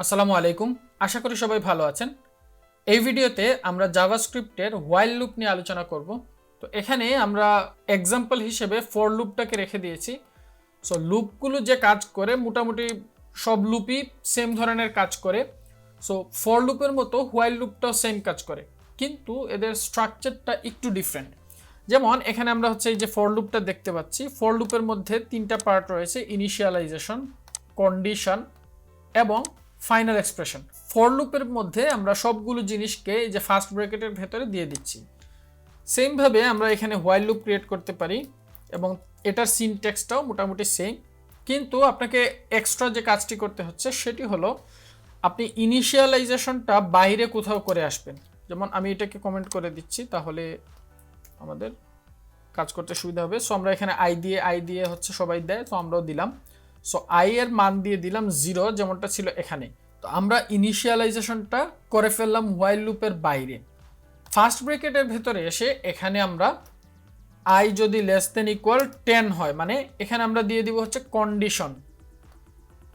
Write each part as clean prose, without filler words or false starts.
আসসালামু আলাইকুম, আশা করি সবাই ভালো আছেন। এই ভিডিওতে আমরা জাভাস্ক্রিপ্টের হোয়াইল লুপ নিয়ে আলোচনা করব। তো এখানে আমরা এক্সাম্পল হিসেবে ফর লুপটাকে রেখে দিয়েছি। সো লুপগুলো যে কাজ করে মোটামুটি সব লুপই সেম ধরনের কাজ করে। সো ফর লুপের মতো হোয়াইল লুপটাও সেম কাজ করে, কিন্তু এদের স্ট্রাকচারটা একটু ডিফারেন্ট। যেমন এখানে আমরা এই যে ফর লুপটা দেখতে পাচ্ছি, ফর লুপের মধ্যে তিনটা পার্ট রয়েছে: ইনিশিয়ালাইজেশন, কন্ডিশন এবং ফাইনাল এক্সপ্রেশন। ফর লুপের মধ্যে আমরা সবগুলো জিনিসকে এই যে ফার্স্ট ব্র্যাকেটের ভেতরে দিয়ে দিচ্ছি। সেমভাবে আমরা এখানে হোয়াইল লুপ ক্রিয়েট করতে পারি এবং এটার সিনট্যাক্সটাও মোটামুটি সেম, কিন্তু আপনাকে এক্সট্রা যে কাজটি করতে হচ্ছে সেটি হলো আপনি ইনিশিয়ালাইজেশনটা বাইরে কোথাও করে আসবেন। যেমন আমি এটাকে কমেন্ট করে দিচ্ছি, তাহলে আমাদের কাজ করতে সুবিধা হবে। সো আমরা এখানে আই দিয়ে সবাই দেয়, তো আমরাও দিলাম। সো আই এর মান দিয়ে দিলাম 0, যেমনটা ছিল এখানে। তো আমরা ইনিশিয়ালাইজেশনটা করে ফেললাম হোয়াইল লুপের বাইরে। ফার্স্ট ব্র্যাকেটের ভেতরে এসে এখানে আমরা আই যদি লেস দেন ইকুয়াল 10 হয়, মানে এখানে আমরা দিয়ে দিব কন্ডিশন।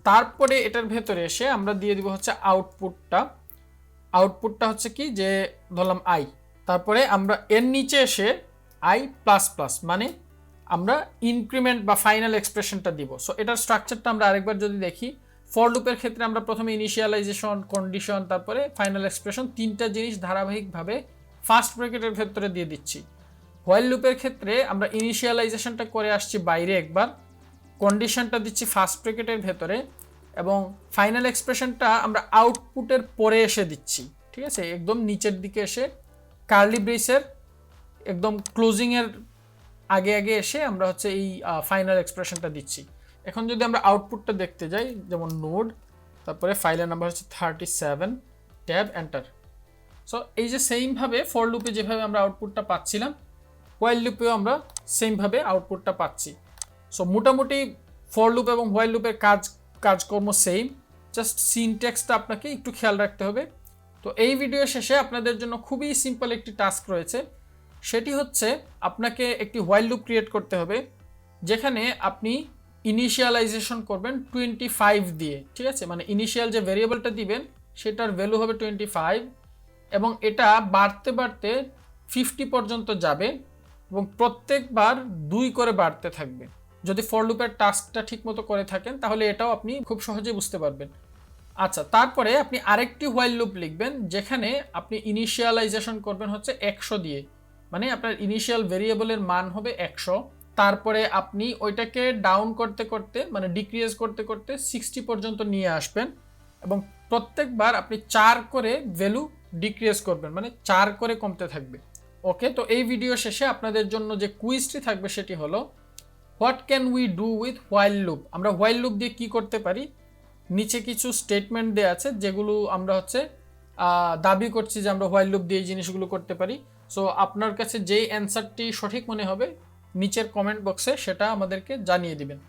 তারপরে এটার ভেতরে এসে আমরা দিয়ে দিব আউটপুটটা কি, যে ধরলাম আই। তারপরে আমরা এর নিচে এসে আই প্লাস প্লাস, মানে আমরা ইনক্রিমেন্ট বা ফাইনাল এক্সপ্রেশনটা দিব। সো এটার স্ট্রাকচারটা আমরা আরেকবার যদি দেখি, ফর লুপের ক্ষেত্রে আমরা প্রথমে ইনিশিয়ালাইজেশন, কন্ডিশন, তারপরে ফাইনাল এক্সপ্রেশন, তিনটা জিনিস ধারাবাহিকভাবে ফার্স্ট ব্র্যাকেটের ভেতরে দিয়ে দিচ্ছি। হোয়াইল লুপের ক্ষেত্রে আমরা ইনিশিয়ালাইজেশনটা করে আসছি বাইরে একবার, কন্ডিশনটা দিচ্ছি ফার্স্ট ব্র্যাকেটের ভেতরে, এবং ফাইনাল এক্সপ্রেশনটা আমরা আউটপুটের পরে এসে দিচ্ছি। ঠিক আছে, একদম নিচের দিকে এসে কার্লি ব্রেসের একদম ক্লোজিংয়ের আগে আগে এসে আমরা এই ফাইনাল এক্সপ্রেশনটা দিচ্ছি। এখন যদি আমরা আউটপুটটা দেখতে যাই, যেমন নোড, তারপরে ফাইলের নাম্বার 37, ট্যাব, এন্টার। সো এই যে সেমভাবে ফর লুপে যেভাবে আমরা আউটপুটটা পাচ্ছিলাম, হোয়াইল লুপেও আমরা সেমভাবে আউটপুটটা পাচ্ছি। সো মোটামুটি ফর লুপ এবং হোয়াইল লুপের কাজকর্ম সেম, জাস্ট সিনট্যাক্সটা আপনাকে একটু খেয়াল রাখতে হবে। তো এই ভিডিও শেষে আপনাদের জন্য খুবই সিম্পল একটি টাস্ক রয়েছে। সেটি হচ্ছে আপনাকে একটি হোয়াইল লুপ ক্রিয়েট করতে হবে, যেখানে আপনি ইনিশিয়ালাইজেশন করবেন 25 দিয়ে। ঠিক আছে, মানে ইনিশিয়াল যে ভেরিয়েবলটা দিবেন সেটার ভ্যালু হবে 25, এবং এটা বাড়তে বাড়তে 50 পর্যন্ত যাবে এবং প্রত্যেকবার 2 করে বাড়তে থাকবে। যদি ফর লুপের টাস্কটা ঠিকমতো করে থাকেন তাহলে এটাও আপনি খুব সহজে বুঝতে পারবেন। আচ্ছা, তারপরে আপনি আরেকটি হোয়াইল লুপ লিখবেন, যেখানে আপনি ইনিশিয়ালাইজেশন করবেন 100 দিয়ে, মানে আপনার ইনিশিয়াল ভেরিয়েবলের মান হবে 100। তারপরে আপনি ওইটাকে ডাউন করতে করতে, মানে ডিক্রিজ করতে করতে 60 পর্যন্ত নিয়ে আসবেন, এবং প্রত্যেকবার আপনি 4 করে ভ্যালু ডিক্রিজ করবেন, মানে 4 করে কমতে থাকবে। ওকে, তো এই ভিডিও শেষে আপনাদের জন্য যে কুইজটি থাকবে সেটি হলো, what can we do with while loop? আমরা হোয়াইল লুপ দিয়ে কি করতে পারি? নিচে কিছু স্টেটমেন্ট দেওয়া আছে, যেগুলো আমরা দাবি করছি যে আমরা হোয়াইল লুপ দিয়ে এই জিনিসগুলো করতে পারি। সো আপনার কাছে যেই অ্যান্সারটি সঠিক মনে হবে নিচের কমেন্ট বক্সে সেটা আমাদেরকে জানিয়ে দিবেন।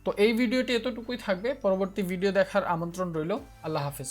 তো এই ভিডিওটি এতটুকুই থাকবে, পরবর্তী ভিডিও দেখার আমন্ত্রণ রইল। আল্লাহ হাফেজ।